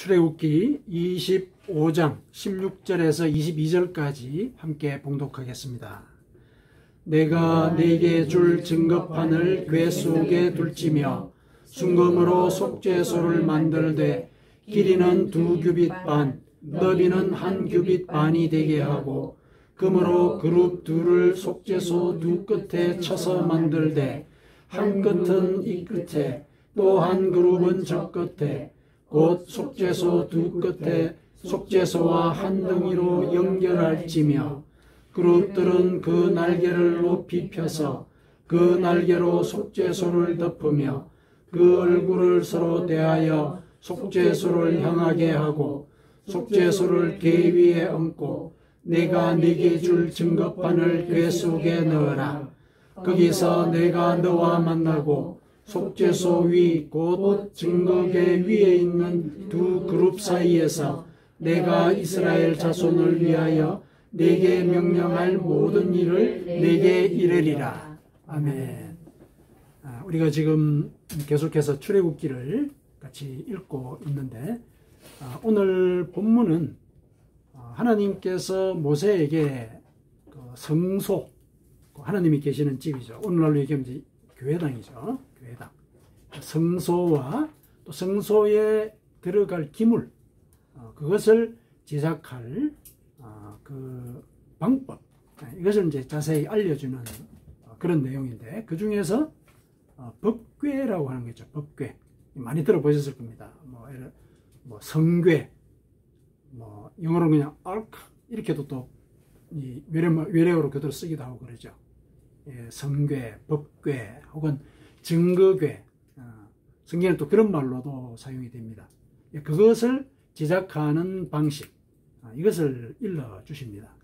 출애굽기 25장 16절에서 22절까지 함께 봉독하겠습니다. 내가 네게 줄 증거판을 궤 속에 둘지며 순금으로 속죄소를 만들되 길이는 2규빗 반, 너비는 1규빗 반이 되게 하고 금으로 그룹 둘을 속죄소 두 끝에 쳐서 만들되 한 끝은 이 끝에 또 한 그룹은 저 끝에 곧 속죄소 두 끝에 속죄소와 한 덩이로 연결할지며 그룹들은 그 날개를 높이 펴서 그 날개로 속죄소를 덮으며 그 얼굴을 서로 대하여 속죄소를 향하게 하고 속죄소를 궤 위에 얹고 내가 네게 줄 증거판을 궤 속에 넣어라. 거기서 내가 너와 만나고 속죄소 위 곧 증거궤 위에 있는 두 그룹 사이에서 내가 이스라엘 자손을 위하여 네게 명령할 모든 일을 네게 이르리라. 아멘. 우리가 지금 계속해서 출애굽기를 같이 읽고 있는데 오늘 본문은 하나님께서 모세에게 성소, 하나님이 계시는 집이죠. 오늘날로 얘기하면 이제 교회당이죠. 교회당. 성소와 또 성소에 들어갈 기물, 그것을 제작할 그 방법, 이것을 이제 자세히 알려주는 그런 내용인데, 그 중에서 법궤라고 하는 거죠. 법궤. 많이 들어보셨을 겁니다. 뭐 성궤, 영어로는 그냥 ark 이렇게도 또 이 외래어로 그대로 쓰기도 하고 그러죠. 예, 성궤, 법궤 혹은 증거궤, 성경에는 또 그런 말로도 사용이 됩니다. 예, 그것을 제작하는 방식, 이것을 일러 주십니다.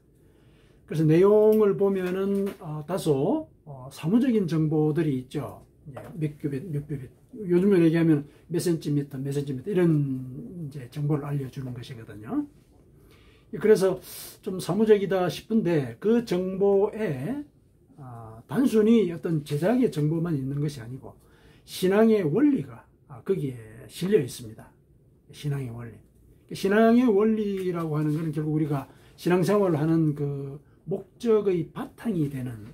그래서 내용을 보면은 다소 사무적인 정보들이 있죠. 예, 몇 규빗, 몇 규빗. 요즘에 얘기하면 몇 센티미터, 몇 센티미터 이런 이제 정보를 알려주는 것이거든요. 그래서 좀 사무적이다 싶은데 그 정보에 단순히 어떤 제작의 정보만 있는 것이 아니고 신앙의 원리가 거기에 실려 있습니다. 신앙의 원리. 신앙의 원리라고 하는 것은 결국 우리가 신앙생활을 하는 그 목적의 바탕이 되는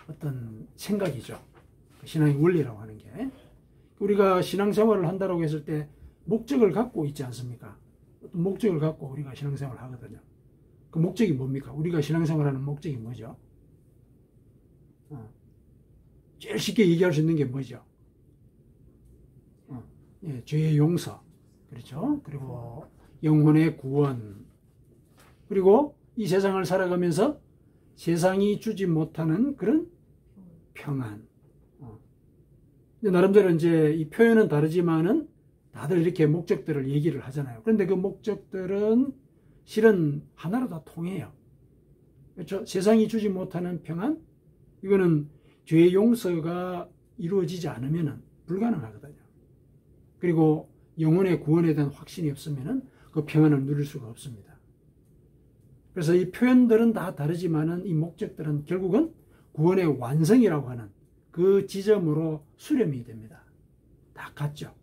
어떤 생각이죠. 신앙의 원리라고 하는 게. 우리가 신앙생활을 한다고 했을 때 목적을 갖고 있지 않습니까? 어떤 목적을 갖고 우리가 신앙생활을 하거든요. 그 목적이 뭡니까? 우리가 신앙생활하는 목적이 뭐죠? 제일 쉽게 얘기할 수 있는 게 뭐죠? 예, 죄의 용서, 그렇죠? 그리고 영혼의 구원, 그리고 이 세상을 살아가면서 세상이 주지 못하는 그런 평안. 나름대로 이제 이 표현은 다르지만은 다들 이렇게 목적들을 얘기를 하잖아요. 그런데 그 목적들은 실은 하나로 다 통해요. 그렇죠? 세상이 주지 못하는 평안, 이거는 죄의 용서가 이루어지지 않으면 불가능하거든요. 그리고 영혼의 구원에 대한 확신이 없으면 그 평안을 누릴 수가 없습니다. 그래서 이 표현들은 다 다르지만은 이 목적들은 결국은 구원의 완성이라고 하는 그 지점으로 수렴이 됩니다. 다 같죠.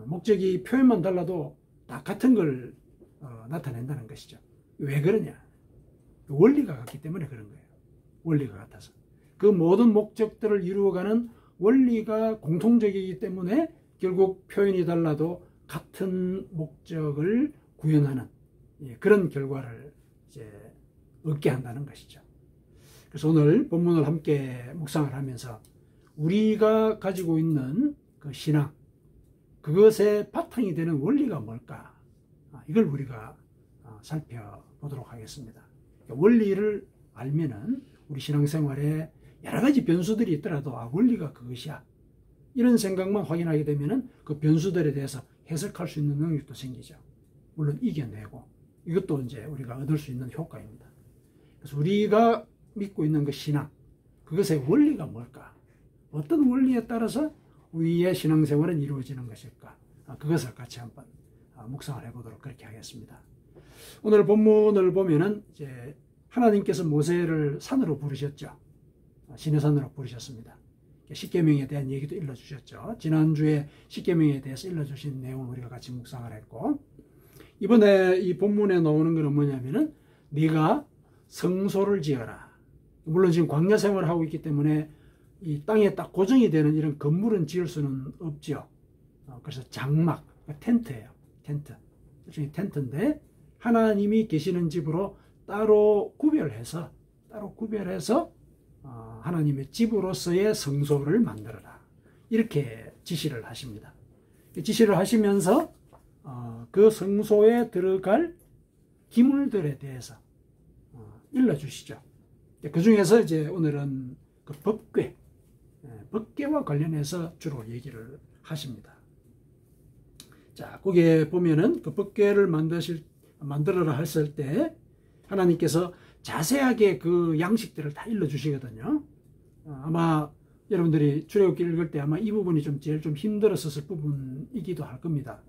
목적이 표현만 달라도 다 같은 걸 나타낸다는 것이죠. 왜 그러냐? 원리가 같기 때문에 그런 거예요. 원리가 같아서. 그 모든 목적들을 이루어가는 원리가 공통적이기 때문에 결국 표현이 달라도 같은 목적을 구현하는 그런 결과를 이제 얻게 한다는 것이죠. 그래서 오늘 본문을 함께 묵상을 하면서 우리가 가지고 있는 그 신앙, 그것의 바탕이 되는 원리가 뭘까? 이걸 우리가 살펴보도록 하겠습니다. 원리를 알면은 우리 신앙생활에 여러 가지 변수들이 있더라도 원리가 그것이야, 이런 생각만 확인하게 되면은 그 변수들에 대해서 해석할 수 있는 능력도 생기죠. 물론 이겨내고, 이것도 이제 우리가 얻을 수 있는 효과입니다. 그래서 우리가 믿고 있는 그 신앙, 그것의 원리가 뭘까? 어떤 원리에 따라서 우리의 신앙생활은 이루어지는 것일까? 그것을 같이 한번 묵상을 해보도록 그렇게 하겠습니다. 오늘 본문을 보면은 이제 하나님께서 모세를 산으로 부르셨죠. 시내산으로 부르셨습니다. 십계명에 대한 얘기도 일러주셨죠. 지난주에 십계명에 대해서 일러주신 내용을 우리가 같이 묵상을 했고, 이번에 이 본문에 나오는 것은 뭐냐면은 네가 성소를 지어라. 물론 지금 광야 생활을 하고 있기 때문에 이 땅에 딱 고정이 되는 이런 건물은 지을 수는 없죠. 그래서 장막, 텐트예요. 텐트. 일종의 텐트인데 하나님이 계시는 집으로 따로 구별해서 하나님의 집으로서의 성소를 만들어라. 이렇게 지시를 하십니다. 지시를 하시면서 그 성소에 들어갈 기물들에 대해서 일러주시죠. 그 중에서 이제 오늘은 그 법궤와 관련해서 주로 얘기를 하십니다. 자, 거기에 보면은 그 법궤를 만들어라 했을 때 하나님께서 자세하게 그 양식들을 다 일러주시거든요. 아마 여러분들이 출애굽기 읽을 때 아마 이 부분이 제일 좀 힘들었을 부분이기도 할 겁니다.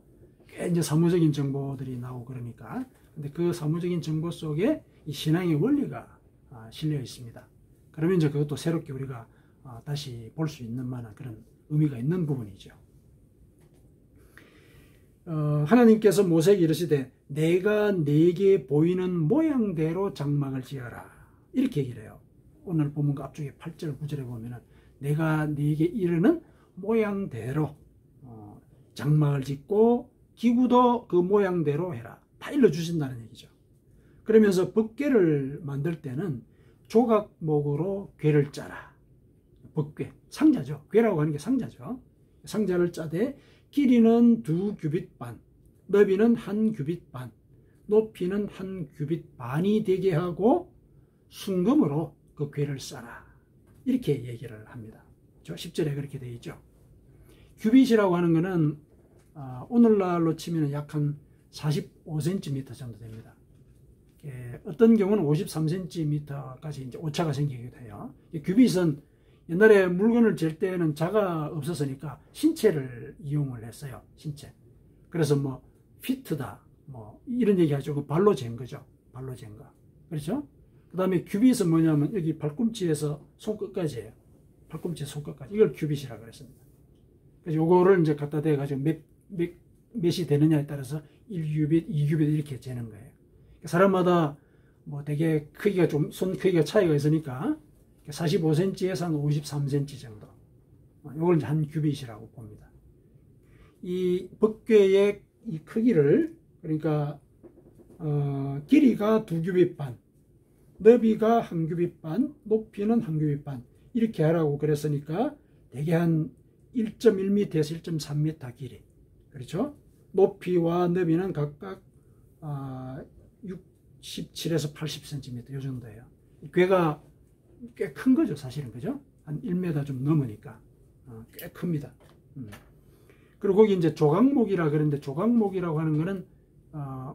꽤 이제 사무적인 정보들이 나오고 그러니까. 근데 그 사무적인 정보 속에 이 신앙의 원리가 실려 있습니다. 그러면 이제 그것도 새롭게 우리가 다시 볼 수 있는 만한 그런 의미가 있는 부분이죠. 하나님께서 모세에게 이르시되 내가 네게 보이는 모양대로 장막을 지어라. 이렇게 얘기를 해요. 오늘 본문과 앞쪽에 8절 9절에 보면은 내가 네게 이르는 모양대로 장막을 짓고 기구도 그 모양대로 해라. 다 일러주신다는 얘기죠. 그러면서 법궤를 만들 때는 조각목으로 궤를 짜라. 법궤, 상자죠. 궤라고 하는 게 상자죠. 상자를 짜되 길이는 2규빗 반, 너비는 1규빗 반, 높이는 1규빗 반이 되게 하고 순금으로 그 궤를 싸라. 이렇게 얘기를 합니다. 10절에 그렇게 되어 있죠. 규빗이라고 하는 것은 오늘날로 치면 약 한 45cm 정도 됩니다. 어떤 경우는 53cm까지 이제 오차가 생기기도 해요. 규빗은 옛날에 물건을 잴 때는 자가 없었으니까 신체를 이용을 했어요. 신체. 그래서 뭐 피트다, 뭐 이런 얘기하죠. 그 발로 잰 거죠. 발로 잰 거. 그렇죠? 그 다음에 규빗은 뭐냐면 여기 발꿈치에서 손끝까지예요. 발꿈치에서 손끝까지. 이걸 규빗이라고 그랬습니다. 그래서 요거를 이제 갖다 대가지고 몇이 되느냐에 따라서 1규빗, 2규빗 이렇게 재는 거예요. 사람마다 뭐 되게 크기가 손 크기가 차이가 있으니까 45cm에서 한 53cm 정도. 이걸 이제 한 규빗이라고 봅니다. 이 법궤의 이 크기를 그러니까 길이가 2규빗 반, 너비가 1규빗 반, 높이는 1규빗 반 이렇게 하라고 그랬으니까 대개 한 1.1m에서 1.3m 길이. 그렇죠? 높이와 너비는 각각 67에서 80cm 이 정도예요. 궤가 꽤 큰 거죠, 사실은. 그죠? 한 1m 좀 넘으니까. 꽤 큽니다. 그리고 거기 이제 조각목이라 그러는데 조각목이라고 하는 거는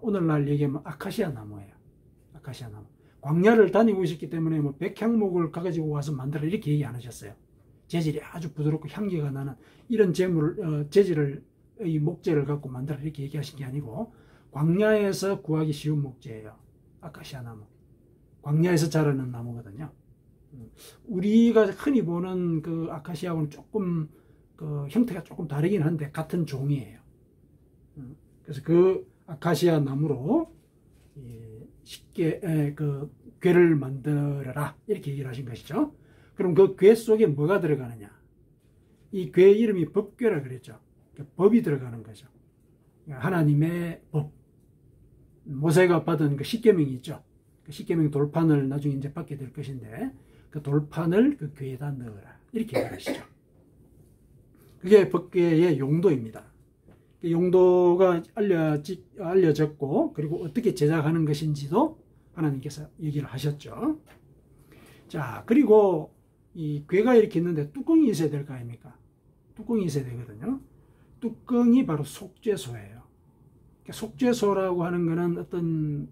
오늘날 얘기하면 아카시아 나무예요. 아카시아 나무. 광야를 다니고 있었기 때문에 뭐 백향목을 가지고 와서 만들어 이렇게 얘기 안 하셨어요. 재질이 아주 부드럽고 향기가 나는 이런 재질을 이 목재를 갖고 만들어 이렇게 얘기하신 게 아니고 광야에서 구하기 쉬운 목재예요. 아카시아 나무. 광야에서 자라는 나무거든요. 우리가 흔히 보는 그 아카시아하고는 조금 그 형태가 조금 다르긴 한데 같은 종이에요. 그래서 그 아카시아 나무로 쉽게 그 궤를 만들어라 이렇게 얘기를 하신 것이죠. 그럼 그 궤 속에 뭐가 들어가느냐? 이 궤 이름이 법궤라 그랬죠. 법이 들어가는 거죠. 하나님의 법. 모세가 받은 그 십계명이 있죠. 그 십계명 돌판을 나중에 이제 받게 될 것인데 그 돌판을 그 궤에다 넣어라 이렇게 얘기하시죠. 그게 법궤의 용도입니다. 그 용도가 알려졌고 그리고 어떻게 제작하는 것인지도 하나님께서 얘기를 하셨죠. 자, 그리고 이 궤가 이렇게 있는데 뚜껑이 있어야 될 거 아닙니까? 뚜껑이 있어야 되거든요. 뚜껑이 바로 속죄소예요. 속죄소라고 하는 것은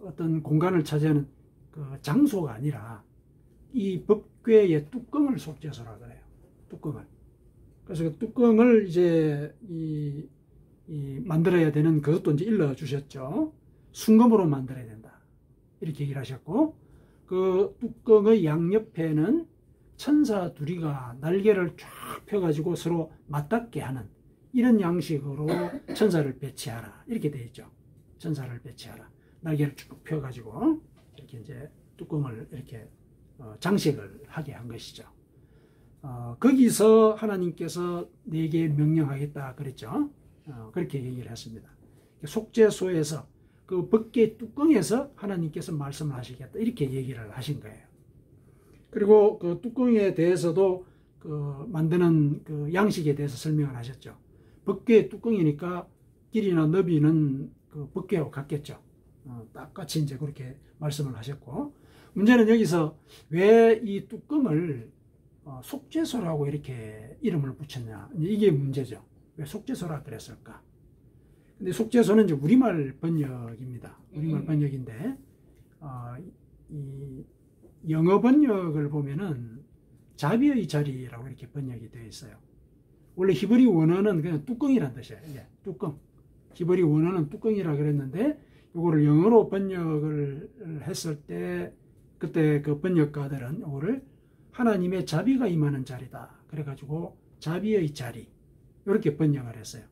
어떤 공간을 차지하는 그 장소가 아니라 이 법궤의 뚜껑을 속죄소라고 그래요. 뚜껑을. 그래서 그 뚜껑을 이제 만들어야 되는 그것도 이제 일러 주셨죠. 순금으로 만들어야 된다. 이렇게 얘기를 하셨고 그 뚜껑의 양옆에는 천사 둘이가 날개를 쫙 펴가지고 서로 맞닿게 하는 이런 양식으로 천사를 배치하라. 이렇게 되어 있죠. 천사를 배치하라. 날개를 쭉 펴가지고 이렇게 이제 뚜껑을 이렇게 장식을 하게 한 것이죠. 거기서 하나님께서 네게 명령하겠다 그랬죠. 그렇게 얘기를 했습니다. 속죄소에서 그 벗개 뚜껑에서 하나님께서 말씀을 하시겠다 이렇게 얘기를 하신 거예요. 그리고 그 뚜껑에 대해서도 그 만드는 그 양식에 대해서 설명을 하셨죠. 벗개 뚜껑이니까 길이나 너비는 그 벗개와 같겠죠. 똑같이 이제 그렇게 말씀을 하셨고, 문제는 여기서 왜 이 뚜껑을 속죄소라고 이렇게 이름을 붙였냐, 이게 문제죠. 왜 속죄소라 그랬을까? 근데 속죄소는 이제 우리말 번역입니다. 우리말 번역인데, 이 영어 번역을 보면은 자비의 자리라고 이렇게 번역이 되어 있어요. 원래 히브리 원어는 그냥 뚜껑이란 뜻이에요. 예, 뚜껑. 히브리 원어는 뚜껑이라 그랬는데, 이거를 영어로 번역을 했을 때, 그때 그 번역가들은 이거를 하나님의 자비가 임하는 자리다. 그래가지고 자비의 자리. 이렇게 번역을 했어요.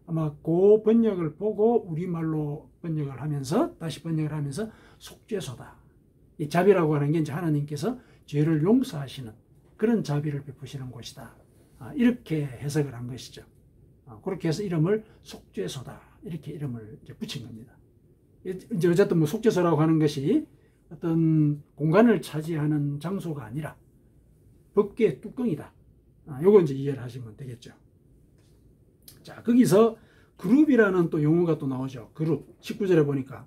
아마 그 번역을 보고 우리말로 번역을 하면서, 다시 번역을 하면서 속죄소다. 이 자비라고 하는 게 이제 하나님께서 죄를 용서하시는 그런 자비를 베푸시는 곳이다. 이렇게 해석을 한 것이죠. 그렇게 해서 이름을 속죄소다. 이렇게 이름을 이제 붙인 겁니다. 이제 어쨌든 뭐 속죄소라고 하는 것이 어떤 공간을 차지하는 장소가 아니라 벗개 뚜껑이다. 요거 이제 이해를 하시면 되겠죠. 자, 거기서 그룹이라는 또 용어가 또 나오죠. 그룹. 19절에 보니까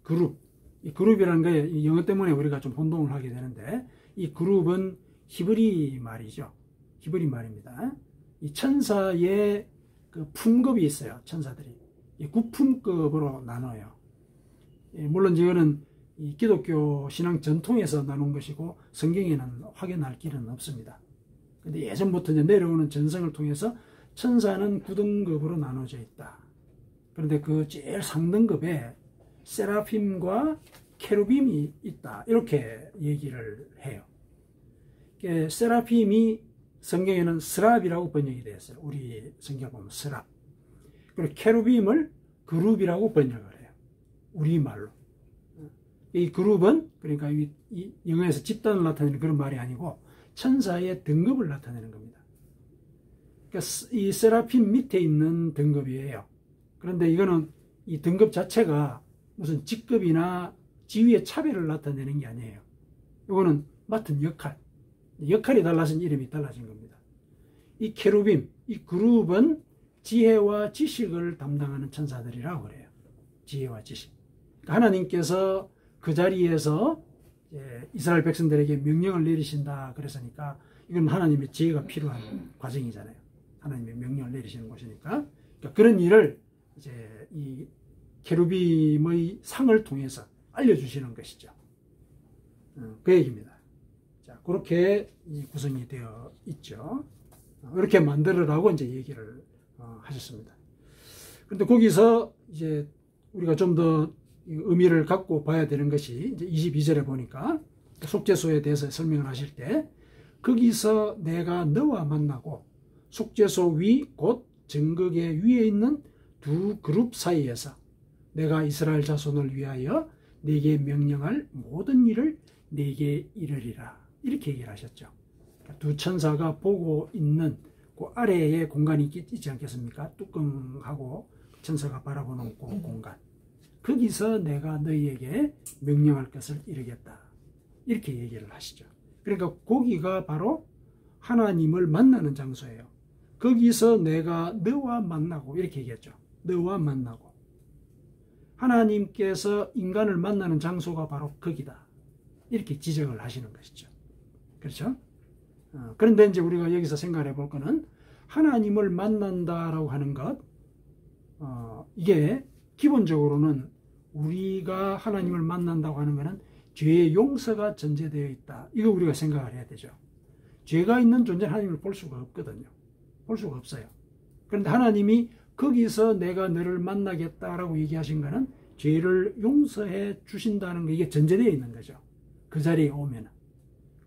그룹. 이 그룹이라는 게 영어 때문에 우리가 좀 혼동을 하게 되는데, 이 그룹은 히브리 말이죠. 히브리 말입니다. 이 천사의 그 품급이 있어요. 천사들이. 이 9품급으로 나눠요. 물론 이거는 이 기독교 신앙 전통에서 나눈 것이고 성경에는 확인할 길은 없습니다. 근데 예전부터 이제 내려오는 전성을 통해서 천사는 9등급으로 나눠져 있다. 그런데 그 제일 상등급에 세라핌과 케루빔이 있다. 이렇게 얘기를 해요. 세라핌이 성경에는 스랍이라고 번역이 되어 있어요. 우리 성경 보면 스랍. 그리고 케루빔을 그룹이라고 번역을 해요. 우리말로. 이 그룹은 그러니까 이 영어에서 집단을 나타내는 그런 말이 아니고 천사의 등급을 나타내는 겁니다. 그러니까 이 세라핌 밑에 있는 등급이에요. 그런데 이거는 이 등급 자체가 무슨 직급이나 지위의 차별을 나타내는 게 아니에요. 이거는 맡은 역할이 달라진 이름이 달라진 겁니다. 이 케루빔, 이 그룹은 지혜와 지식을 담당하는 천사들이라고 그래요. 지혜와 지식. 그러니까 하나님께서 그 자리에서 이스라엘 백성들에게 명령을 내리신다 그랬으니까 이건 하나님의 지혜가 필요한 과정이잖아요. 하나님의 명령을 내리시는 곳이니까. 그러니까 그런 일을 이제 이 케루빔의 상을 통해서 알려주시는 것이죠. 그 얘기입니다. 자, 그렇게 구성이 되어 있죠. 이렇게 만들으라고 이제 얘기를 하셨습니다. 그런데 거기서 이제 우리가 좀 더 의미를 갖고 봐야 되는 것이 이제 22절에 보니까 속죄소에 대해서 설명을 하실 때, 거기서 내가 너와 만나고 속죄소 위 곧 정극의 위에 있는 두 그룹 사이에서 내가 이스라엘 자손을 위하여 네게 명령할 모든 일을 네게 이르리라. 이렇게 얘기를 하셨죠. 두 천사가 보고 있는 그 아래에 공간이 있지 않겠습니까? 뚜껑하고 천사가 바라보는 그 공간. 거기서 내가 너희에게 명령할 것을 이루겠다. 이렇게 얘기를 하시죠. 그러니까 거기가 바로 하나님을 만나는 장소예요. 거기서 내가 너와 만나고, 이렇게 얘기했죠. 너와 만나고. 하나님께서 인간을 만나는 장소가 바로 거기다. 이렇게 지적을 하시는 것이죠. 그렇죠? 그런데 이제 우리가 여기서 생각해 볼 거는, 하나님을 만난다라고 하는 것, 이게 기본적으로는 우리가 하나님을 만난다고 하는 것은 죄의 용서가 전제되어 있다. 이거 우리가 생각을 해야 되죠. 죄가 있는 존재는 하나님을 볼 수가 없거든요. 볼 수가 없어요. 그런데 하나님이 거기서 내가 너를 만나겠다라고 얘기하신 것은 죄를 용서해 주신다는 게 이게 전제되어 있는 거죠. 그 자리에 오면은.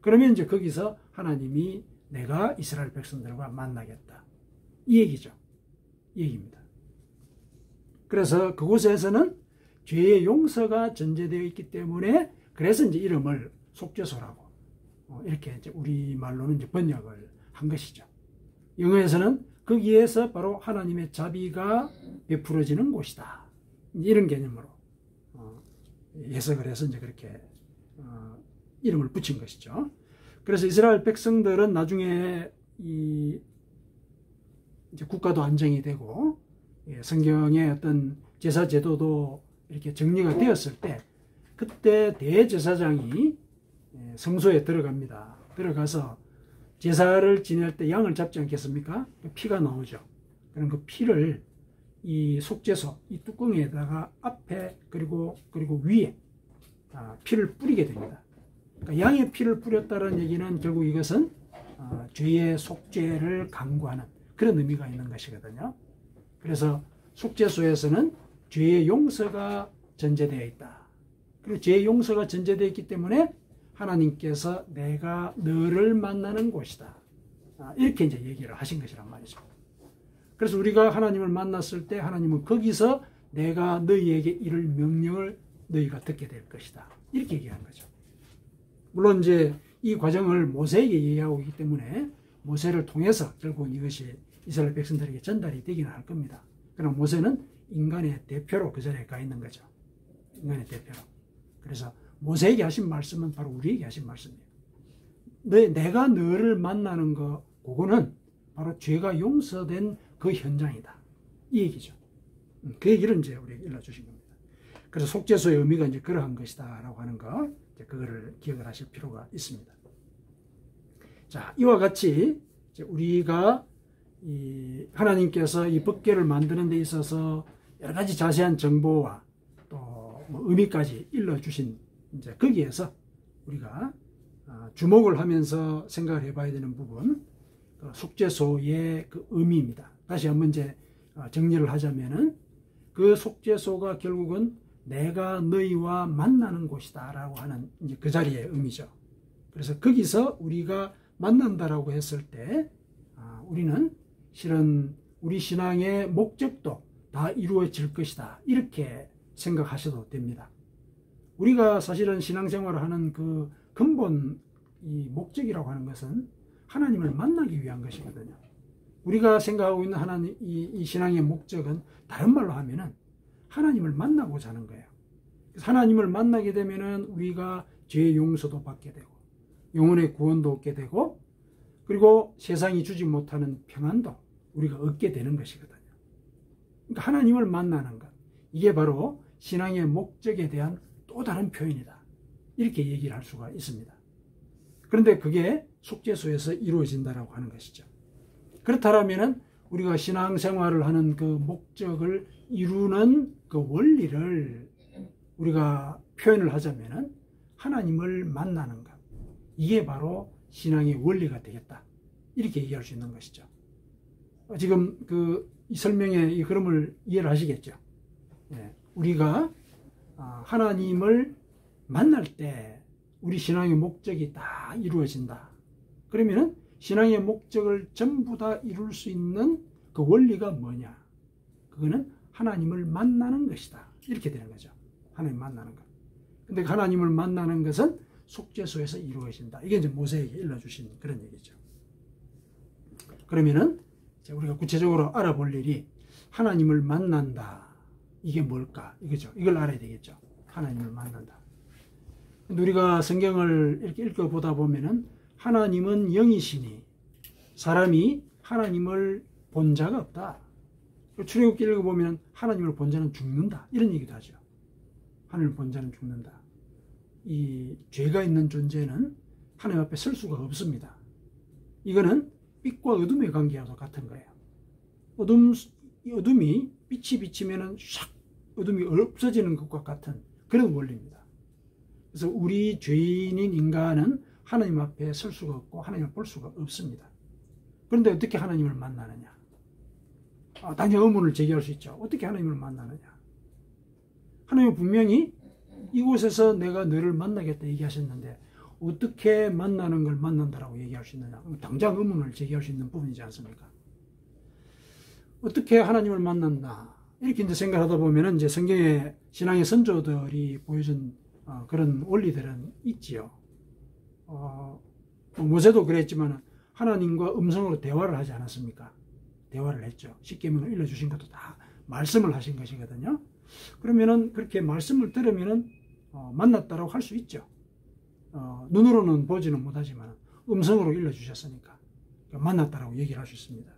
그러면 이제 거기서 하나님이 내가 이스라엘 백성들과 만나겠다. 이 얘기죠. 이 얘기입니다. 그래서 그곳에서는 죄의 용서가 전제되어 있기 때문에 그래서 이제 이름을 속죄소라고 이렇게 이제 우리말로는 이제 번역을 한 것이죠. 영어에서는 거기에서 바로 하나님의 자비가 베풀어지는 곳이다. 이런 개념으로 해석을 해서 이제 그렇게 이름을 붙인 것이죠. 그래서 이스라엘 백성들은 나중에 이제 국가도 안정이 되고 성경의 어떤 제사 제도도 이렇게 정리가 되었을 때 그때 대제사장이 성소에 들어갑니다. 들어가서 제사를 지낼 때 양을 잡지 않겠습니까? 피가 나오죠. 그럼 그 피를 이 속죄소 이 뚜껑에다가 앞에 그리고 위에 피를 뿌리게 됩니다. 그러니까 양의 피를 뿌렸다는 얘기는 결국 이것은 죄의 속죄를 강구하는 그런 의미가 있는 것이거든요. 그래서 속죄소에서는 죄의 용서가 전제되어 있다. 그리고 죄의 용서가 전제되어 있기 때문에 하나님께서 내가 너를 만나는 곳이다. 이렇게 이제 얘기를 하신 것이란 말이죠. 그래서 우리가 하나님을 만났을 때 하나님은 거기서 내가 너희에게 이를 명령을 너희가 듣게 될 것이다. 이렇게 얘기하는 거죠. 물론 이제 이 과정을 모세에게 얘기하고 있기 때문에 모세를 통해서 결국 이것이 이스라엘 백성들에게 전달이 되기는 할 겁니다. 그러나 모세는 인간의 대표로 그 자리에 가 있는 거죠. 인간의 대표로. 그래서 모세에게 하신 말씀은 바로 우리에게 하신 말씀이에요. 내가 너를 만나는 거, 그거는 바로 죄가 용서된 그 현장이다. 이 얘기죠. 그 얘기를 이제 우리에게 일러주신 겁니다. 그래서 속죄소의 의미가 이제 그러한 것이다 라고 하는 거, 그거를 기억을 하실 필요가 있습니다. 자, 이와 같이 이제 우리가 하나님께서 이 법궤를 만드는 데 있어서 여러 가지 자세한 정보와 또 뭐 의미까지 일러주신 이제 거기에서 우리가 주목을 하면서 생각을 해봐야 되는 부분, 속죄소의 그 의미입니다. 다시 한번 이제 정리를 하자면은 그 속죄소가 결국은 내가 너희와 만나는 곳이다 라고 하는 이제 그 자리의 의미죠. 그래서 거기서 우리가 만난다라고 했을 때 우리는 실은 우리 신앙의 목적도 다 이루어질 것이다 이렇게 생각하셔도 됩니다. 우리가 사실은 신앙생활을 하는 그 근본 이 목적이라고 하는 것은 하나님을 만나기 위한 것이거든요. 우리가 생각하고 있는 하나님 이 신앙의 목적은 다른 말로 하면은 하나님을 만나고자 하는 거예요. 하나님을 만나게 되면은 우리가 죄의 용서도 받게 되고 영혼의 구원도 얻게 되고 그리고 세상이 주지 못하는 평안도 우리가 얻게 되는 것이거든요. 그러니까 하나님을 만나는 것, 이게 바로 신앙의 목적에 대한 또 다른 표현이다. 이렇게 얘기를 할 수가 있습니다. 그런데 그게 속죄소에서 이루어진다라고 하는 것이죠. 그렇다면 우리가 신앙생활을 하는 그 목적을 이루는 그 원리를 우리가 표현을 하자면 하나님을 만나는 것, 이게 바로 신앙의 원리가 되겠다. 이렇게 얘기할 수 있는 것이죠. 지금 이 설명의 이 흐름을 이해를 하시겠죠. 우리가 하나님을 만날 때 우리 신앙의 목적이 다 이루어진다. 그러면은 신앙의 목적을 전부 다 이룰 수 있는 그 원리가 뭐냐? 그거는 하나님을 만나는 것이다. 이렇게 되는 거죠. 하나님 만나는 것. 근데 하나님을 만나는 것은 속죄소에서 이루어진다. 이게 이제 모세에게 일러주신 그런 얘기죠. 그러면은 우리가 구체적으로 알아볼 일이 하나님을 만난다. 이게 뭘까? 이거죠. 이걸 알아야 되겠죠. 하나님을 만난다. 근데 우리가 성경을 이렇게 읽어보다 보면은 하나님은 영이시니 사람이 하나님을 본 자가 없다. 출애굽기 읽어보면 하나님을 본 자는 죽는다. 이런 얘기도 하죠. 하나님을 본 자는 죽는다. 이 죄가 있는 존재는 하나님 앞에 설 수가 없습니다. 이거는 빛과 어둠의 관계와도 같은 거예요. 어둠이 빛이 비치면은 샥 어둠이 없어지는 것과 같은 그런 원리입니다. 그래서 우리 죄인인 인간은 하나님 앞에 설 수가 없고 하나님을 볼 수가 없습니다. 그런데 어떻게 하나님을 만나느냐? 당연히 의문을 제기할 수 있죠. 어떻게 하나님을 만나느냐? 하나님은 분명히 이곳에서 내가 너를 만나겠다 얘기하셨는데 어떻게 만나는 걸 만난다라고 얘기할 수 있느냐? 당장 의문을 제기할 수 있는 부분이지 않습니까? 어떻게 하나님을 만난다? 이렇게 이제 생각하다 보면은 이제 성경의 신앙의 선조들이 보여준 그런 원리들은 있지요. 모세도 그랬지만 하나님과 음성으로 대화를 하지 않았습니까? 대화를 했죠. 십계명을 일러주신 것도 다 말씀을 하신 것이거든요. 그러면은 그렇게 말씀을 들으면은 만났다라고 할 수 있죠. 눈으로는 보지는 못하지만 음성으로 일러주셨으니까 만났다라고 얘기를 할 수 있습니다.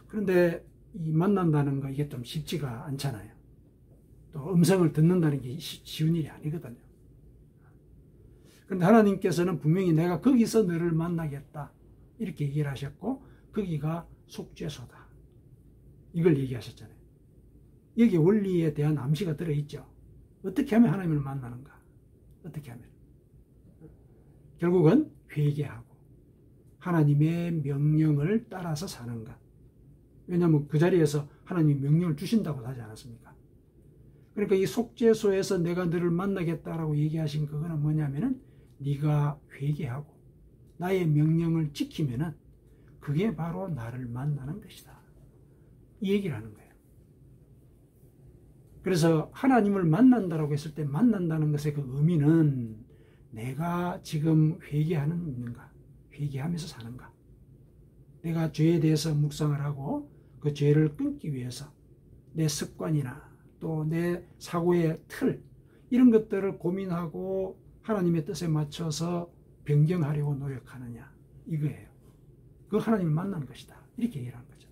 그런데 이 만난다는 거 이게 좀 쉽지가 않잖아요. 또 음성을 듣는다는 게 쉬운 일이 아니거든요. 그런데 하나님께서는 분명히 내가 거기서 너를 만나겠다 이렇게 얘기를 하셨고 거기가 속죄소다 이걸 얘기하셨잖아요. 여기 원리에 대한 암시가 들어있죠. 어떻게 하면 하나님을 만나는가? 어떻게 하면? 결국은 회개하고 하나님의 명령을 따라서 사는 것. 왜냐하면 그 자리에서 하나님이 명령을 주신다고 하지 않았습니까? 그러니까 이 속죄소에서 내가 너를 만나겠다라고 얘기하신 그거는 뭐냐면은 네가 회개하고 나의 명령을 지키면은 그게 바로 나를 만나는 것이다. 이 얘기를 하는 거예요. 그래서 하나님을 만난다라고 했을 때 만난다는 것의 그 의미는 내가 지금 회개하는 있는가? 회개하면서 사는가? 내가 죄에 대해서 묵상을 하고 그 죄를 끊기 위해서 내 습관이나 또 내 사고의 틀 이런 것들을 고민하고 하나님의 뜻에 맞춰서 변경하려고 노력하느냐 이거예요. 그 하나님을 만나는 것이다. 이렇게 얘기를 하는 거죠.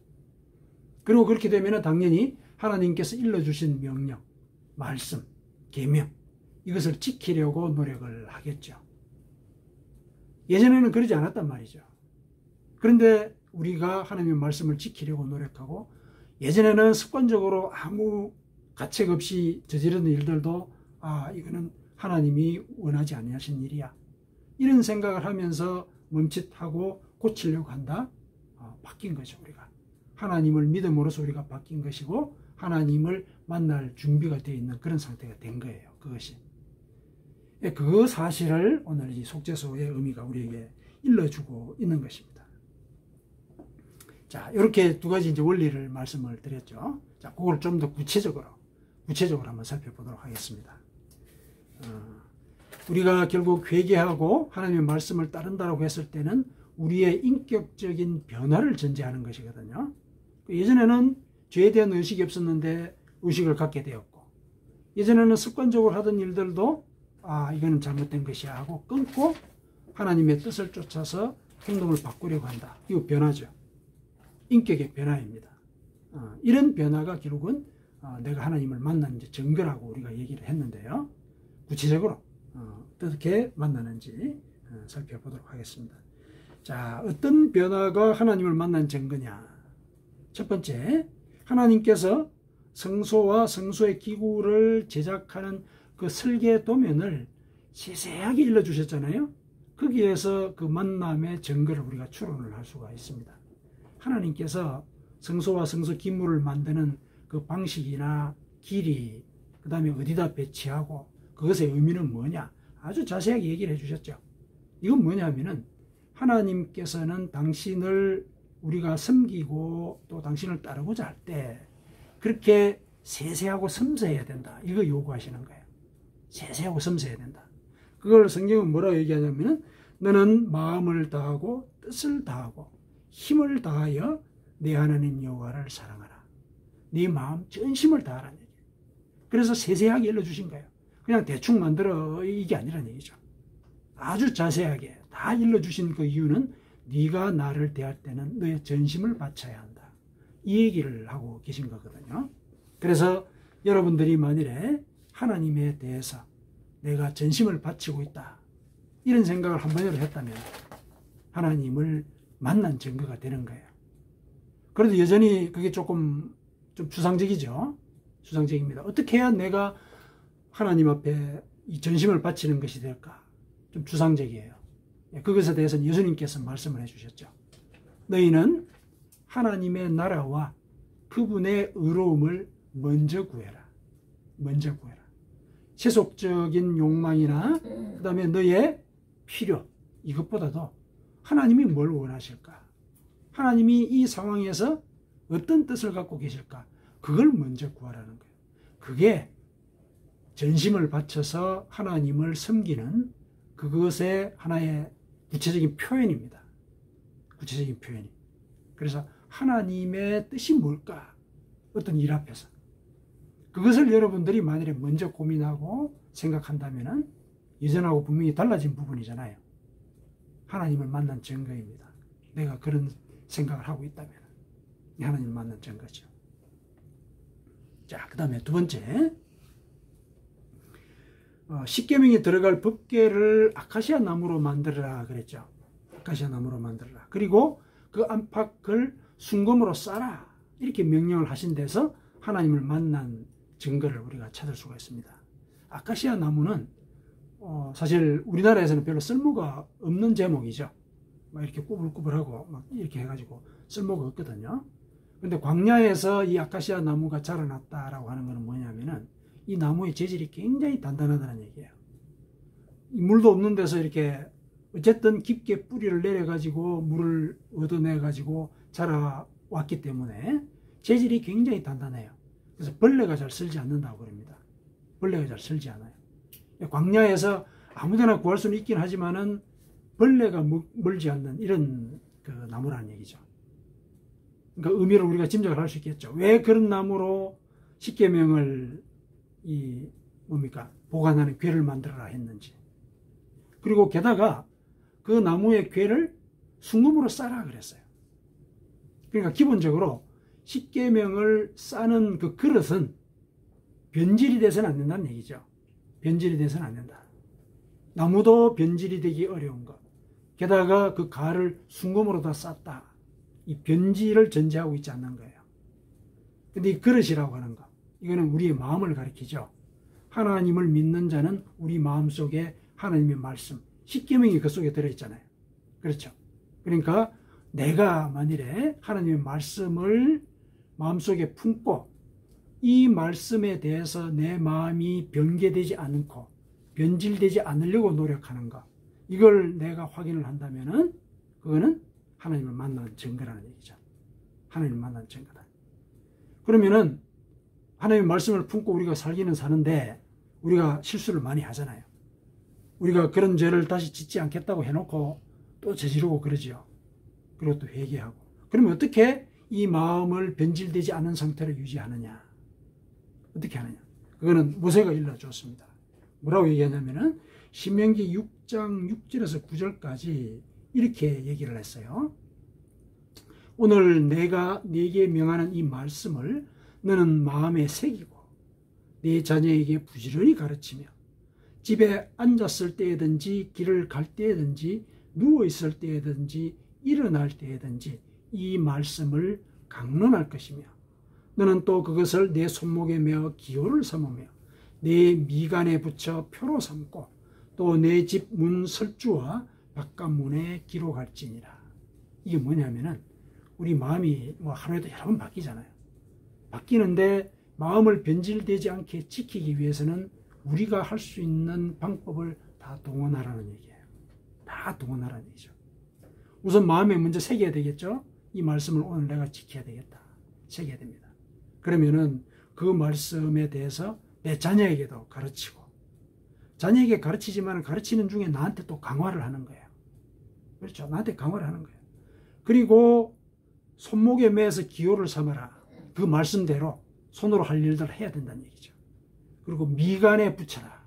그리고 그렇게 되면 당연히 하나님께서 일러주신 명령, 말씀, 계명 이것을 지키려고 노력을 하겠죠. 예전에는 그러지 않았단 말이죠. 그런데 우리가 하나님의 말씀을 지키려고 노력하고 예전에는 습관적으로 아무 가책 없이 저지르는 일들도 이거는 하나님이 원하지 아니하신 일이야. 이런 생각을 하면서 멈칫하고 고치려고 한다. 바뀐 거죠. 우리가 하나님을 믿음으로써 우리가 바뀐 것이고 하나님을 만날 준비가 되어 있는 그런 상태가 된 거예요. 그것이. 그 사실을 오늘 이 속죄소의 의미가 우리에게 일러주고 있는 것입니다. 자, 이렇게 두 가지 이제 원리를 말씀을 드렸죠. 자, 그걸 좀 더 구체적으로 한번 살펴보도록 하겠습니다. 우리가 결국 회개하고 하나님의 말씀을 따른다고 했을 때는 우리의 인격적인 변화를 전제하는 것이거든요. 예전에는 죄에 대한 의식이 없었는데 의식을 갖게 되었고, 예전에는 습관적으로 하던 일들도 이거는 잘못된 것이야 하고 끊고 하나님의 뜻을 쫓아서 행동을 바꾸려고 한다. 이거 변화죠. 인격의 변화입니다. 이런 변화가 결국은 내가 하나님을 만난 증거라고 우리가 얘기를 했는데요. 구체적으로 어떻게 만나는지 살펴보도록 하겠습니다. 자, 어떤 변화가 하나님을 만난 증거냐? 첫 번째, 하나님께서 성소와 성소의 기구를 제작하는 그 설계 도면을 세세하게 일러주셨잖아요. 거기에서 그 만남의 증거를 우리가 추론을 할 수가 있습니다. 하나님께서 성소와 성소 기물을 만드는 그 방식이나 길이, 그 다음에 어디다 배치하고 그것의 의미는 뭐냐 아주 자세하게 얘기를 해주셨죠. 이건 뭐냐면은 하나님께서는 당신을 우리가 섬기고 또 당신을 따르고자 할 때 그렇게 세세하고 섬세해야 된다. 이거 요구하시는 거예요. 세세하고 섬세해야 된다. 그걸 성경은 뭐라고 얘기하냐면은 너는 마음을 다하고 뜻을 다하고 힘을 다하여 내 하나님 여호와를 사랑하라. 네 마음 전심을 다하라는 얘기예요. 그래서 세세하게 일러주신 거예요. 그냥 대충 만들어 이게 아니라는 얘기죠. 아주 자세하게 다 일러주신 그 이유는 네가 나를 대할 때는 너의 전심을 바쳐야 한다. 이 얘기를 하고 계신 거거든요. 그래서 여러분들이 만일에 하나님에 대해서 내가 전심을 바치고 있다. 이런 생각을 한 번이라도 했다면 하나님을 만난 증거가 되는 거예요. 그래도 여전히 그게 조금 좀 추상적이죠. 추상적입니다. 어떻게 해야 내가 하나님 앞에 이 전심을 바치는 것이 될까? 좀 추상적이에요. 그것에 대해서는 예수님께서 말씀을 해주셨죠. 너희는 하나님의 나라와 그분의 의로움을 먼저 구해라. 먼저 구해라. 세속적인 욕망이나 그 다음에 너의 필요, 이것보다도 하나님이 뭘 원하실까? 하나님이 이 상황에서 어떤 뜻을 갖고 계실까? 그걸 먼저 구하라는 거예요. 그게 전심을 바쳐서 하나님을 섬기는 그것의 하나의 구체적인 표현입니다. 구체적인 표현이. 그래서 하나님의 뜻이 뭘까? 어떤 일 앞에서. 그것을 여러분들이 만일에 먼저 고민하고 생각한다면 예전하고 분명히 달라진 부분이잖아요. 하나님을 만난 증거입니다. 내가 그런 생각을 하고 있다면 하나님을 만난 증거죠. 자, 그 다음에 두 번째, 십계명이 들어갈 법궤를 아카시아 나무로 만들어라 그랬죠. 아카시아 나무로 만들어라. 그리고 그 안팎을 순금으로 싸라. 이렇게 명령을 하신 데서 하나님을 만난 증거를 우리가 찾을 수가 있습니다. 아카시아 나무는 사실 우리나라에서는 별로 쓸모가 없는 제목이죠. 막 이렇게 꾸불꾸불하고 막 이렇게 해가지고 쓸모가 없거든요. 근데 광야에서 이 아카시아 나무가 자라났다라고 하는 것은 뭐냐면은 이 나무의 재질이 굉장히 단단하다는 얘기예요. 물도 없는 데서 이렇게 어쨌든 깊게 뿌리를 내려가지고 물을 얻어내가지고 자라왔기 때문에 재질이 굉장히 단단해요. 그래서 벌레가 잘 쓸지 않는다고 그럽니다. 벌레가 잘 쓸지 않아요. 광야에서 아무데나 구할 수는 있긴 하지만은 벌레가 멀지 않는 이런 그 나무라는 얘기죠. 그러니까 의미를 우리가 짐작을 할 수 있겠죠. 왜 그런 나무로 십계명을 보관하는 궤를 만들어라 했는지. 그리고 게다가 그 나무의 궤를 순금으로 싸라 그랬어요. 그러니까 기본적으로 십계명을 싸는 그 그릇은 변질이 돼서는 안 된다는 얘기죠. 변질이 돼서는 안 된다. 나무도 변질이 되기 어려운 것. 게다가 그 가를 순금으로 다 쌌다. 이 변질을 전제하고 있지 않는 거예요. 근데 이 그릇이라고 하는 것, 이거는 우리의 마음을 가리키죠. 하나님을 믿는 자는 우리 마음속에 하나님의 말씀, 십계명이 그 속에 들어있잖아요. 그렇죠. 그러니까 내가 만일에 하나님의 말씀을 마음속에 품고 이 말씀에 대해서 내 마음이 변개되지 않고 변질되지 않으려고 노력하는 것, 이걸 내가 확인을 한다면은 그거는 하나님을 만난 증거라는 얘기죠. 하나님을 만난 증거다. 그러면은 하나님의 말씀을 품고 우리가 살기는 사는데 우리가 실수를 많이 하잖아요. 우리가 그런 죄를 다시 짓지 않겠다고 해놓고 또 저지르고 그러지요. 그리고 또 회개하고. 그러면 어떻게 이 마음을 변질되지 않은 상태로 유지하느냐? 어떻게 하느냐? 그거는 모세가 일러줬습니다. 뭐라고 얘기하냐면은 신명기 6장 6절에서 9절까지 이렇게 얘기를 했어요. 오늘 내가 네게 명하는 이 말씀을 너는 마음에 새기고 네 자녀에게 부지런히 가르치며 집에 앉았을 때든지 길을 갈 때든지 누워있을 때든지 일어날 때든지 이 말씀을 강론할 것이며 너는 또 그것을 내 손목에 메어 기호를 삼으며 내 미간에 붙여 표로 삼고 또 내 집 문 설주와 바깥문에 기록할지니라. 이게 뭐냐면은 우리 마음이 하루에도 여러 번 바뀌잖아요. 바뀌는데 마음을 변질되지 않게 지키기 위해서는 우리가 할 수 있는 방법을 다 동원하라는 얘기예요. 다 동원하라는 얘기죠. 우선 마음에 먼저 새겨야 되겠죠. 이 말씀을 오늘 내가 지켜야 되겠다. 새겨야 됩니다. 그러면은 그 말씀에 대해서 내 자녀에게도 가르치고, 자녀에게 가르치지만 가르치는 중에 나한테 또 강화를 하는 거예요. 그렇죠. 나한테 강화를 하는 거예요. 그리고 손목에 매서 기호를 삼아라. 그 말씀대로 손으로 할 일들을 해야 된다는 얘기죠. 그리고 미간에 붙여라.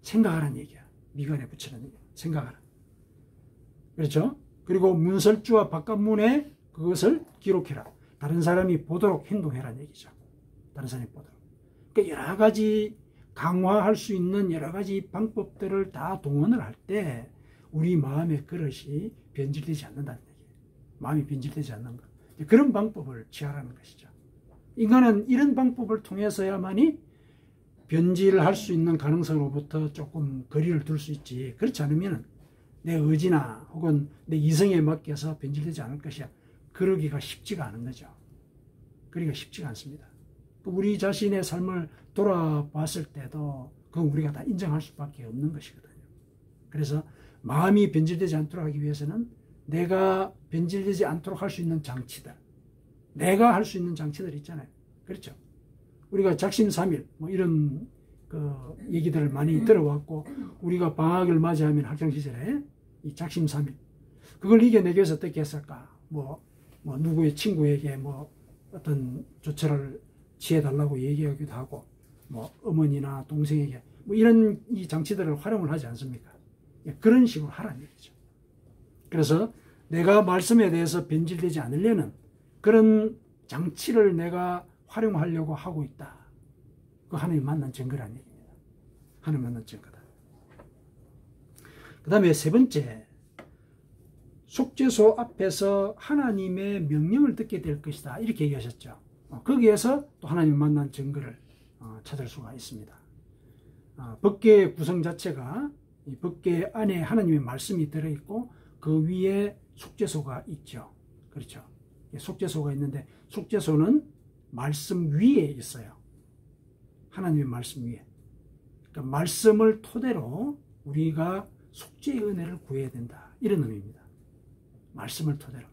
생각하라는 얘기야. 미간에 붙이라는 얘기야. 생각하라. 그렇죠? 그리고 문설주와 바깥문에 그것을 기록해라. 다른 사람이 보도록 행동해라는 얘기죠. 다른 사람이 보도록. 그러니까 여러 가지 강화할 수 있는 여러 가지 방법들을 다 동원을 할 때 우리 마음의 그릇이 변질되지 않는다는 얘기예요. 마음이 변질되지 않는 것. 그런 방법을 취하라는 것이죠. 인간은 이런 방법을 통해서야만이 변질할 수 있는 가능성으로부터 조금 거리를 둘 수 있지. 그렇지 않으면 내 의지나 혹은 내 이성에 맡겨서 변질되지 않을 것이야. 그러기가 쉽지가 않은 거죠. 그러기가 쉽지가 않습니다. 우리 자신의 삶을 돌아봤을 때도 그건 우리가 다 인정할 수밖에 없는 것이거든요. 그래서 마음이 변질되지 않도록 하기 위해서는 내가 변질되지 않도록 할 수 있는 장치들, 내가 할 수 있는 장치들 있잖아요. 그렇죠? 우리가 작심삼일 뭐 이런 그 얘기들을 많이 들어왔고, 우리가 방학을 맞이하면 학창시절에 이 작심삼일, 그걸 이겨내기 위해서 어떻게 했을까? 뭐 누구의 친구에게 뭐 어떤 조처를 취해달라고 얘기하기도 하고, 뭐 어머니나 동생에게 뭐 이런 이 장치들을 활용을 하지 않습니까? 그런 식으로 하라는 얘기죠. 그래서 내가 말씀에 대해서 변질되지 않으려는 그런 장치를 내가 활용하려고 하고 있다. 그 하나님 만난 증거라는 얘기입니다. 하나님 만난 증거다. 그 다음에 세 번째, 속죄소 앞에서 하나님의 명령을 듣게 될 것이다. 이렇게 얘기하셨죠. 거기에서 또 하나님 만난 증거를 찾을 수가 있습니다. 법궤의 구성 자체가 이 법궤 안에 하나님의 말씀이 들어있고 그 위에 속죄소가 있죠. 그렇죠. 속죄소가 있는데 속죄소는 말씀 위에 있어요. 하나님의 말씀 위에. 그러니까 말씀을 토대로 우리가 속죄의 은혜를 구해야 된다. 이런 의미입니다. 말씀을 토대로.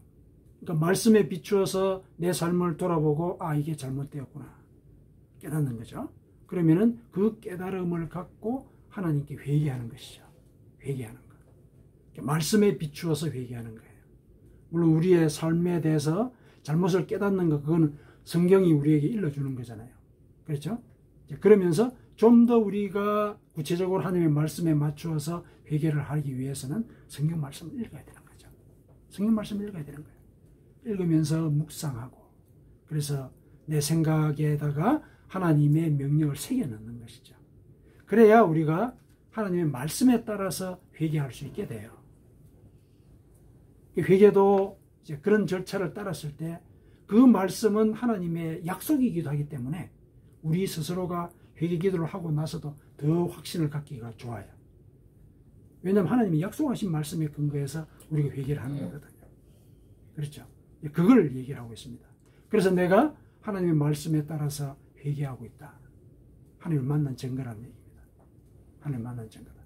그러니까 말씀에 비추어서 내 삶을 돌아보고 이게 잘못되었구나 깨닫는 거죠. 그러면은 그 깨달음을 갖고 하나님께 회개하는 것이죠. 회개하는 것. 그러니까 말씀에 비추어서 회개하는 거예요. 물론 우리의 삶에 대해서 잘못을 깨닫는 것, 그거는 성경이 우리에게 일러주는 거잖아요. 그렇죠? 그러면서 좀 더 우리가 구체적으로 하나님의 말씀에 맞추어서 회개를 하기 위해서는 성경 말씀을 읽어야 되는 거죠. 성경 말씀을 읽어야 되는 거예요. 읽으면서 묵상하고, 그래서 내 생각에다가 하나님의 명령을 새겨 넣는 것이죠. 그래야 우리가 하나님의 말씀에 따라서 회개할 수 있게 돼요. 회개도 이제 그런 절차를 따랐을 때 그 말씀은 하나님의 약속이기도 하기 때문에 우리 스스로가 회개 기도를 하고 나서도 더 확신을 갖기가 좋아요. 왜냐하면 하나님이 약속하신 말씀에 근거해서 우리가 회개를 하는 거거든요. 그렇죠? 그걸 얘기를 하고 있습니다. 그래서 내가 하나님의 말씀에 따라서 회개하고 있다. 하나님을 만난 증거라는 얘기입니다. 하나님을 만난 증거다.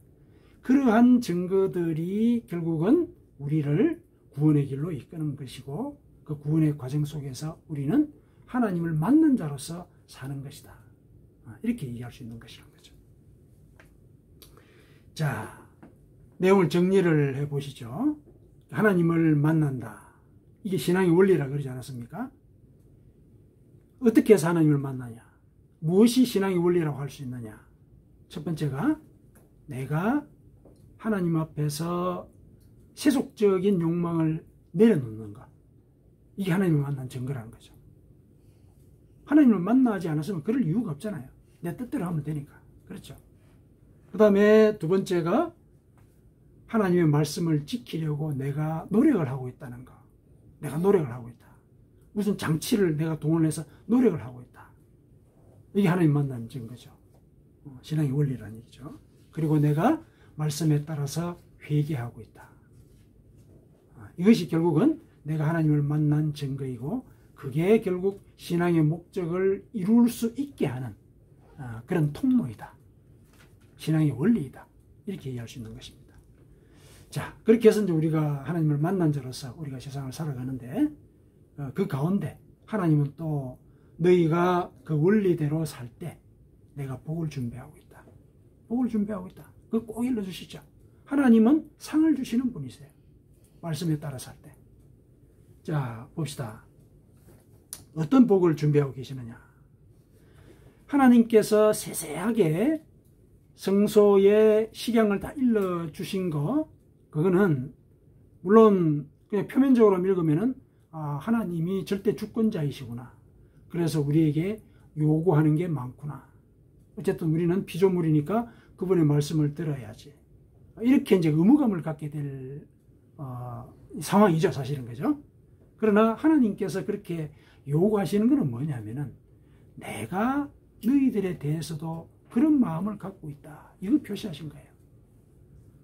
그러한 증거들이 결국은 우리를 구원의 길로 이끄는 것이고, 그 구원의 과정 속에서 우리는 하나님을 만난 자로서 사는 것이다. 이렇게 얘기할 수 있는 것이라는 거죠. 자, 내용을 정리를 해보시죠. 하나님을 만난다. 이게 신앙의 원리라 그러지 않았습니까? 어떻게 해서 하나님을 만나냐? 무엇이 신앙의 원리라고 할 수 있느냐? 첫 번째가 내가 하나님 앞에서 세속적인 욕망을 내려놓는 것. 이게 하나님을 만난 증거라는 거죠. 하나님을 만나지 않았으면 그럴 이유가 없잖아요. 내 뜻대로 하면 되니까. 그렇죠. 그 다음에 두 번째가 하나님의 말씀을 지키려고 내가 노력을 하고 있다는 거. 내가 노력을 하고 있다. 무슨 장치를 내가 동원해서 노력을 하고 있다. 이게 하나님 만난 증거죠. 신앙의 원리라는 얘기죠. 그리고 내가 말씀에 따라서 회개하고 있다. 이것이 결국은 내가 하나님을 만난 증거이고, 그게 결국 신앙의 목적을 이룰 수 있게 하는 그런 통로이다. 신앙의 원리이다. 이렇게 이해할 수 있는 것입니다. 자, 그렇게 해서 이제 우리가 하나님을 만난 자로서 우리가 세상을 살아가는데, 그 가운데 하나님은 또 너희가 그 원리대로 살 때 내가 복을 준비하고 있다. 복을 준비하고 있다. 그거 꼭 일러주시죠. 하나님은 상을 주시는 분이세요. 말씀에 따라 살 때. 자, 봅시다. 어떤 복을 준비하고 계시느냐. 하나님께서 세세하게 성소의 식양을 다 일러주신 거, 그거는 물론 그냥 표면적으로 읽으면은 하나님이 절대 주권자이시구나. 그래서 우리에게 요구하는 게 많구나. 어쨌든 우리는 피조물이니까 그분의 말씀을 들어야지. 이렇게 이제 의무감을 갖게 될 상황이죠, 사실은. 그죠? 그러나 하나님께서 그렇게 요구하시는 것은 뭐냐면은 내가 너희들에 대해서도 그런 마음을 갖고 있다. 이거 표시하신 거예요.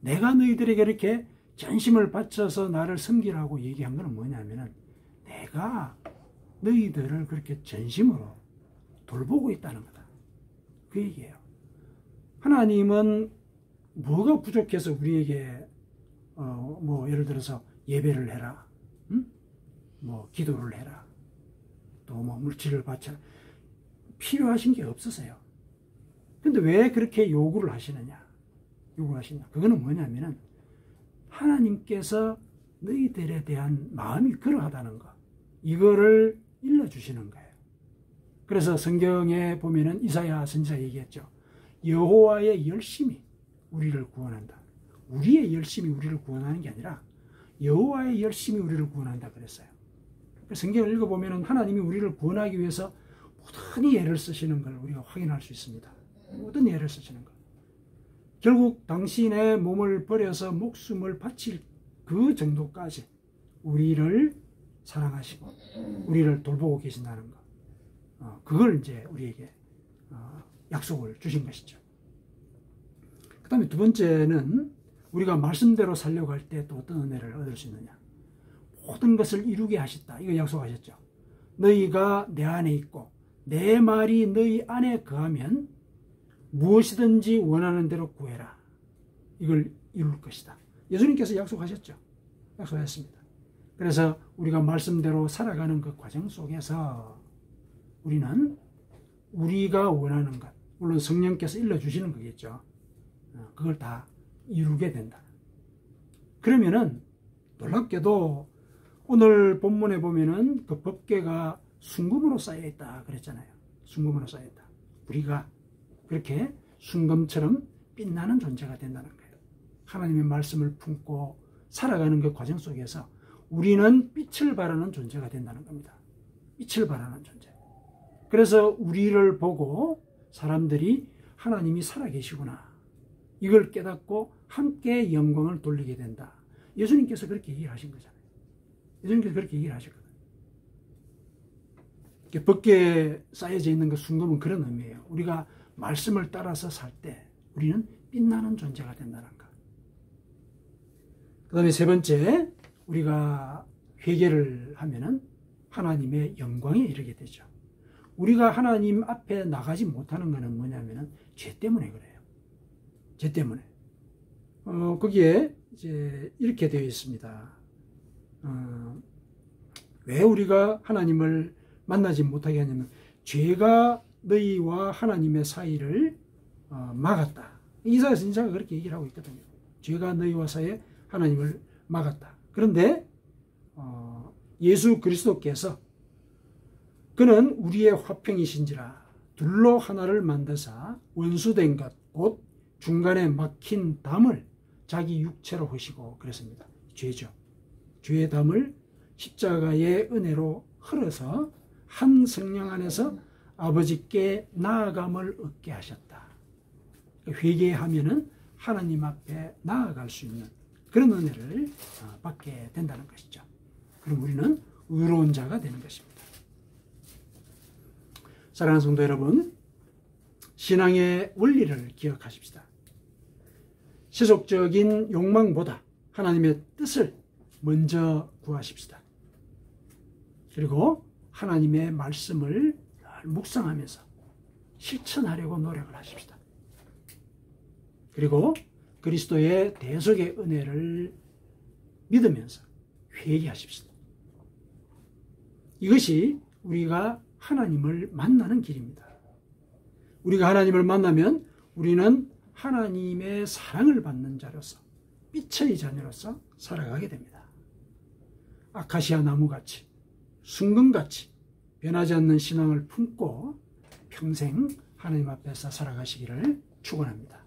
내가 너희들에게 이렇게 전심을 바쳐서 나를 섬기라고 얘기한 것은 뭐냐면은 내가 너희들을 그렇게 전심으로 돌보고 있다는 거다. 그 얘기예요. 하나님은 뭐가 부족해서 우리에게 뭐 예를 들어서 예배를 해라, 응? 뭐 기도를 해라, 또 뭐 물질을 바쳐라. 필요하신 게 없으세요. 근데 왜 그렇게 요구를 하시느냐? 그거는 뭐냐면은 하나님께서 너희들에 대한 마음이 그러하다는 거, 이거를 일러주시는 거예요. 그래서 성경에 보면은 이사야 선지자 얘기했죠. 여호와의 열심이 우리를 구원한다. 우리의 열심이 우리를 구원하는 게 아니라 여호와의 열심이 우리를 구원한다 그랬어요. 성경을 읽어보면은 하나님이 우리를 구원하기 위해서 모든 예를 쓰시는 걸 우리가 확인할 수 있습니다. 모든 예를 쓰시는 것. 결국 당신의 몸을 버려서 목숨을 바칠 그 정도까지 우리를 사랑하시고 우리를 돌보고 계신다는 것. 그걸 이제 우리에게 약속을 주신 것이죠. 그 다음에 두 번째는 우리가 말씀대로 살려고 할 때 또 어떤 은혜를 얻을 수 있느냐. 모든 것을 이루게 하셨다. 이거 약속하셨죠. 너희가 내 안에 있고 내 말이 너희 안에 거하면 무엇이든지 원하는 대로 구해라. 이걸 이룰 것이다. 예수님께서 약속하셨죠. 약속하셨습니다. 그래서 우리가 말씀대로 살아가는 그 과정 속에서 우리는 우리가 원하는 것, 물론 성령께서 일러주시는 거겠죠. 그걸 다 이루게 된다. 그러면은 놀랍게도 오늘 본문에 보면은 그 법궤가 순금으로 쌓여 있다 그랬잖아요. 순금으로 쌓여 있다. 우리가 그렇게 순금처럼 빛나는 존재가 된다는 거예요. 하나님의 말씀을 품고 살아가는 그 과정 속에서 우리는 빛을 발하는 존재가 된다는 겁니다. 빛을 발하는 존재. 그래서 우리를 보고 사람들이 하나님이 살아계시구나, 이걸 깨닫고 함께 영광을 돌리게 된다. 예수님께서 그렇게 얘기를 하신 거잖아요. 예수님께서 그렇게 얘기를 하셨거든요. 법궤에 쌓여져 있는 그 순금은 그런 의미예요. 우리가 말씀을 따라서 살 때 우리는 빛나는 존재가 된다는 것. 그 다음에 세 번째, 우리가 회개를 하면은 하나님의 영광에 이르게 되죠. 우리가 하나님 앞에 나가지 못하는 것은 뭐냐면은 죄 때문에 그래요. 죄 때문에. 거기에 이제 이렇게 되어 있습니다. 왜 우리가 하나님을 만나지 못하게 하냐면 죄가 너희와 하나님의 사이를 막았다. 이사야 선지자가 그렇게 얘기를 하고 있거든요. 죄가 너희와 사이에 하나님을 막았다. 그런데 예수 그리스도께서 그는 우리의 화평이신지라 둘로 하나를 만드사 원수된 것 곧 중간에 막힌 담을 자기 육체로 하시고 그랬습니다. 죄죠. 죄의 담을 십자가의 은혜로 흘러서 한 성령 안에서 아버지께 나아감을 얻게 하셨다. 회개하면은 하나님 앞에 나아갈 수 있는 그런 은혜를 받게 된다는 것이죠. 그럼 우리는 의로운 자가 되는 것입니다. 사랑하는 성도 여러분, 신앙의 원리를 기억하십시다. 세속적인 욕망보다 하나님의 뜻을 먼저 구하십시다. 그리고 하나님의 말씀을 묵상하면서 실천하려고 노력을 하십시다. 그리고 그리스도의 대속의 은혜를 믿으면서 회개하십시다. 이것이 우리가 하나님을 만나는 길입니다. 우리가 하나님을 만나면 우리는 하나님의 사랑을 받는 자로서 빛의 자녀로서 살아가게 됩니다. 아카시아 나무같이 순금같이 변하지 않는 신앙을 품고 평생 하나님 앞에서 살아가시기를 축원합니다.